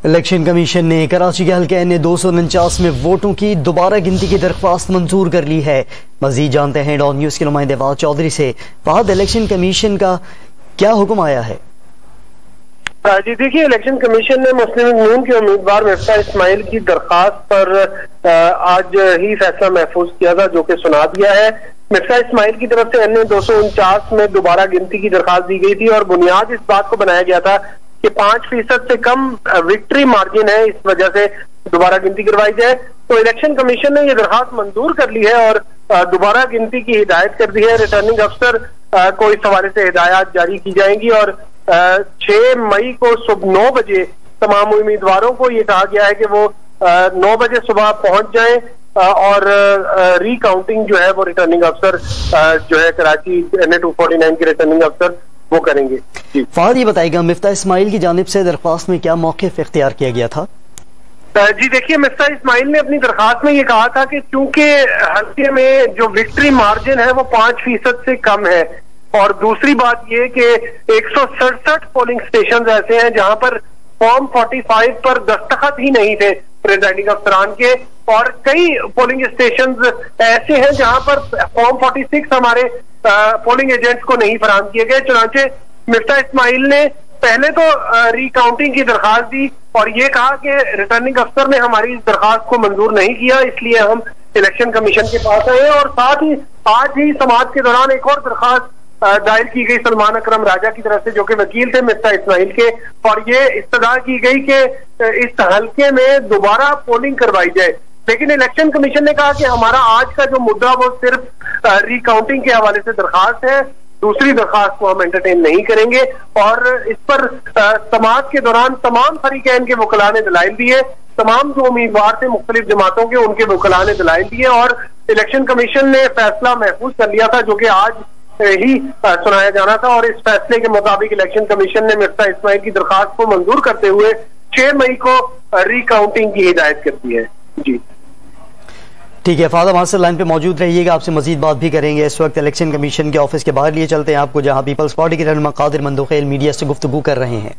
Election commission ने कराची के हल्के एन 249 में वोटों की दोबारा गिनती की दरख्वास्त मंजूर कर ली है। मजीद जानते हैं डॉन न्यूज के नुमाइंदे फहद चौधरी से। फहद, इलेक्शन कमीशन का क्या हुक्म आया है? जी देखिए, इलेक्शन कमीशन ने मुस्लिम लीग नून के उम्मीदवार मिफ्ता इस्माइल की दरखास्त पर आज ही फैसला महफूज किया था, जो कि सुना दिया है। मिफ्ता इस्माइल की तरफ से एन 249 में दोबारा गिनती की दरखास्त दी गई थी और बुनियाद इस बात को बनाया गया था कि 5% से कम विक्ट्री मार्जिन है, इस वजह से दोबारा गिनती करवाई जाए। तो इलेक्शन कमीशन ने ये दरखास्त मंजूर कर ली है और दोबारा गिनती की हिदायत कर दी है। रिटर्निंग अफसर को इस हवाले से हिदायत जारी की जाएंगी और 6 मई को सुबह 9 बजे तमाम उम्मीदवारों को ये कहा गया है कि वो 9 बजे सुबह पहुंच जाएं और रिकाउंटिंग जो है वो रिटर्निंग अफसर जो है कराची NA 249 के रिटर्निंग अफसर वो करेंगे। फहद, ये बताइएगा मिफ्ता इस्माइल की जानिब से दरख्वास्त में क्या मौक़िफ़ इख्तियार किया गया था? जी देखिए, मिफ्ता इस्माइल ने अपनी दरखास्त में ये कहा था कि चूंकि हल्के में जो विक्ट्री मार्जिन है वो 5% से कम है, और दूसरी बात ये कि 167 पोलिंग स्टेशन ऐसे हैं जहां पर फॉर्म 45 पर दस्तखत ही नहीं थे प्रिजाइडिंग अफसरान के, और कई पोलिंग स्टेशन ऐसे हैं जहां पर फॉर्म 46 हमारे पोलिंग एजेंट्स को नहीं फराहम किए गए। चुनांचे मिफ्ता इस्माइल ने पहले तो रिकाउंटिंग की दरखास्त दी और ये कहा कि रिटर्निंग अफसर ने हमारी इस दरखास्त को मंजूर नहीं किया, इसलिए हम इलेक्शन कमीशन के पास आए। और साथ ही आज ही समाअत के दौरान एक और दरखास्त दायर की गई सलमान अकरम राजा की तरफ से, जो कि वकील थे मिफ्ता इस्माइल के, और ये इस्तदा की गई कि इस हल्के में दोबारा पोलिंग करवाई जाए। लेकिन इलेक्शन कमीशन ने कहा कि हमारा आज का जो मुद्दा वो सिर्फ रिकाउंटिंग के हवाले से दरखास्त है, दूसरी दरखास्त को हम एंटरटेन नहीं करेंगे। और इस पर समाअत के दौरान तमाम फरीकैन के वकला ने दलाइल दिए, तमाम जो उम्मीदवार थे मुख्तलिफ जमातों के, उनके वकला ने दलाइल दिए और इलेक्शन कमीशन ने फैसला महफूज कर लिया था, जो कि आज ही सुनाया जाना था। और इस फैसले के मुताबिक इलेक्शन कमीशन ने मिफ्ता इस्माइल की दरखास्त को मंजूर करते हुए 6 मई को रिकाउंटिंग की हिदायत कर दी है। जी ठीक है फहद, हमारे साथ लाइन पे मौजूद रहिएगा, आपसे मजीद बात भी करेंगे। इस वक्त इलेक्शन कमीशन के ऑफिस के बाहर लिए चलते हैं आपको, जहां पीपल्स पार्टी के रहनुमा कादिर मंदोखेल मीडिया से गुफ्तगू कर रहे हैं।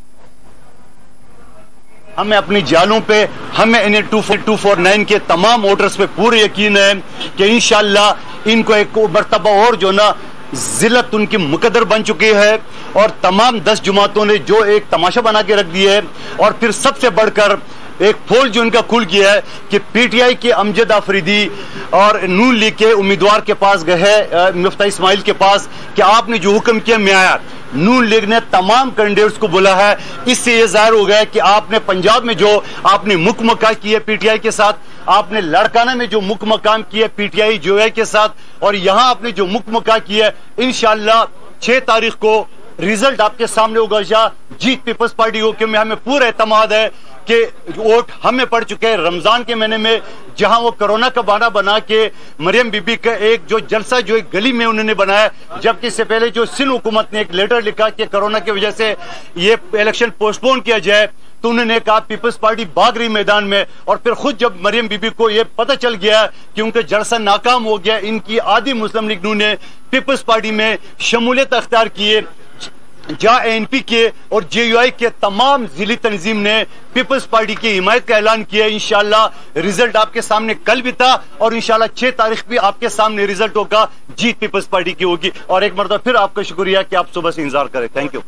हमें अपनी जालों पे, हमें NA 249 के तमाम वोटर्स पे पूरे यकीन है कि इंशाअल्लाह इनको एक मरतबा और जो ना जिल्लत उनकी मुकद्दर बन चुकी है, और तमाम 10 जमातों ने जो एक तमाशा बना के रख दिया है। और फिर सबसे बढ़कर एक पोल जो इनका खुल गया है कि PTI के अमजद आफरीदी और नून लीग के उम्मीदवार के पास गए मिफ्ता इस्माइल के पास कि आपने जो हुक्म किया मेयार, नून लीग ने तमाम कैंडिडेट्स को बोला है। इससे यह जाहिर हो गया कि आपने पंजाब में जो आपने मुकमका की है PTI के साथ, आपने लड़काना में जो मुकमकाम किया PTI JOI के साथ, और यहां आपने जो मुकमका किया इंशाअल्लाह 6 तारीख को रिजल्ट आपके सामने होगा। जीत पीपल्स पार्टी को, क्योंकि हमें पूरा एतमाद है कि वोट हमें पड़ चुके हैं रमजान के महीने में, जहां वो कोरोना का बहाना बना के मरियम बीबी का एक जो जलसा जो एक गली में उन्होंने बनाया, जबकि इससे पहले जो सिंध हुकूमत ने एक लेटर लिखा कि कोरोना की वजह से ये इलेक्शन पोस्टपोन किया जाए, तो उन्होंने कहा पीपल्स पार्टी भाग रही मैदान में। और फिर खुद जब मरियम बीबी को ये पता चल गया कि उनका जलसा नाकाम हो गया, इनकी आधी मुस्लिम लीग नून ने पीपल्स पार्टी में शमूलियत अख्तियार किए, जहां ANP के और JUI के तमाम जिली तंजीम ने पीपल्स पार्टी की हिमायत का ऐलान किया। इंशाअल्लाह रिजल्ट आपके सामने कल भी था और इंशाअल्लाह 6 तारीख भी आपके सामने रिजल्ट होगा, जीत पीपल्स पार्टी की होगी। और एक मरतबा फिर आपका शुक्रिया कि आप सुबह से इंतजार करें। Thank you.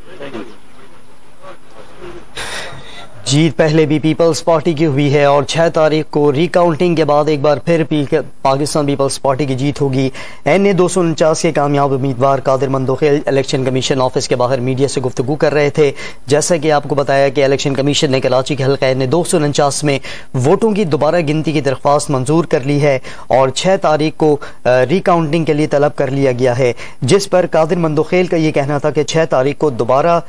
जीत पहले भी पीपल्स पार्टी की हुई है और 6 तारीख को रिकाउंटिंग के बाद एक बार फिर पाकिस्तान पीपल्स पार्टी की जीत होगी। NA 249 के कामयाब उम्मीदवार Qadir Mandokhel election commission office के बाहर मीडिया से गुफ्तगू कर रहे थे। जैसा कि आपको बताया कि इलेक्शन कमीशन ने कराची के हल्का NA 249 में वोटों की दोबारा गिनती की दरख्वास्त मंजूर कर ली है और 6 तारीख को रिकाउंटिंग के लिए तलब कर लिया गया है, जिस पर कादिर मंदोखेल का ये कहना था कि 6 तारीख को दोबारा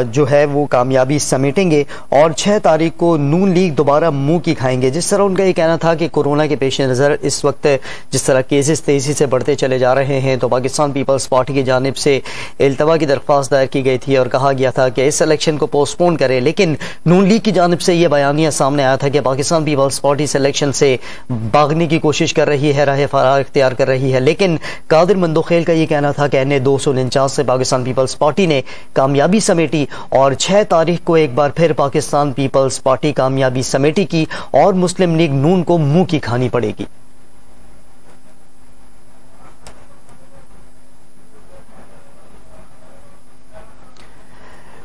जो है वो कामयाबी समेटेंगे और 6 तारीख को नून लीग दोबारा मुंह की खाएंगे। जिस तरह उनका ये कहना था कि कोरोना के पेश नज़र इस वक्त जिस तरह केसेस तेजी से बढ़ते चले जा रहे हैं, तो पाकिस्तान पीपल्स पार्टी की जानिब से इल्तवा की दरख्वास्त दायर की गई थी और कहा गया था कि इस इलेक्शन को पोस्टपोन करें। लेकिन नून लीग की जानिब से यह बयानिया सामने आया था कि पाकिस्तान पीपल्स पार्टी इस इलेक्शन से भागने की कोशिश कर रही है, राह फरार इख्तियार कर रही है। लेकिन कादिर मंदोखेल का यह कहना था कि NA 249 से पाकिस्तान पीपल्स पार्टी ने कामयाबी समेटी और 6 तारीख को एक बार फिर पाकिस्तान पाकिस्तान पीपल्स पार्टी कामयाबी समेटी की और मुस्लिम लीग नून को मुंह की खानी पड़ेगी।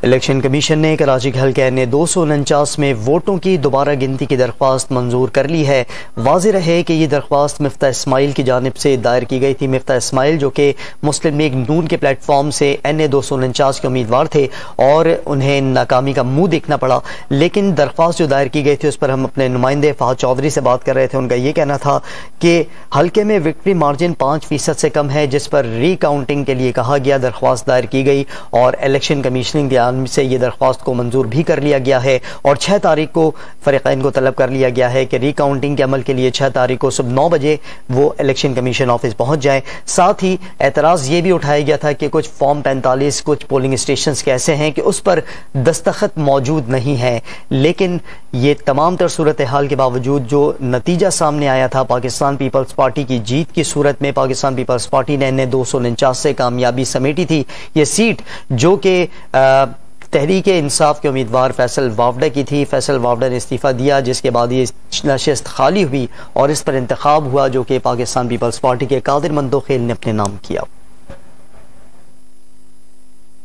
इलेक्शन कमीशन ने कराची के हल्के ने 249 में वोटों की दोबारा गिनती की दरख्वास्त मंजूर कर ली है। वाज़ेह रहे कि ये दरख्वास्त मिफ्ता इस्माइल की जानिब से दायर की गई थी। मिफ्ता इस्माइल जो कि मुस्लिम लीग नून के प्लेटफॉर्म से NA 249 के उम्मीदवार थे और उन्हें नाकामी का मुंह देखना पड़ा, लेकिन दरख्वास्त जो दायर की गई थी उस पर हम अपने नुमाइंदे फहद चौधरी से बात कर रहे थे। उनका ये कहना था कि हल्के में विक्ट्री मार्जिन 5% से कम है, जिस पर रिकाउंटिंग के लिए कहा गया। दरख्वास्त दायर की गई और इलेक्शन कमीशनिंग के से ये दरख्वास्त को मंजूर भी कर लिया गया है और 6 तारीख को फरीकैन को तलब कर लिया गया है कि रिकाउंटिंग के अमल के लिए 6 तारीख को सुबह 9 बजे वो इलेक्शन कमीशन ऑफिस पहुंच जाए। साथ ही एतराज ये भी उठाया गया था कि कुछ फॉर्म 45 कुछ पोलिंग स्टेशन ऐसे हैं कि उस पर दस्तखत मौजूद नहीं है, लेकिन ये तमाम तर सूरत हाल के बावजूद जो नतीजा सामने आया था पाकिस्तान पीपल्स पार्टी की जीत की सूरत में, पाकिस्तान पीपल्स पार्टी ने NA 249 से कामयाबी समेटी थी। ये सीट जो कि तहरीक इंसाफ के उम्मीदवार फैसल वावडा की थी। फैसल वावडा ने इस्तीफा दिया, जिसके बाद ये नशिस्त खाली हुई और इस पर इंतखाब हुआ जो कि पाकिस्तान पीपल्स पार्टी के कादिर मंदोखेल ने अपने नाम किया।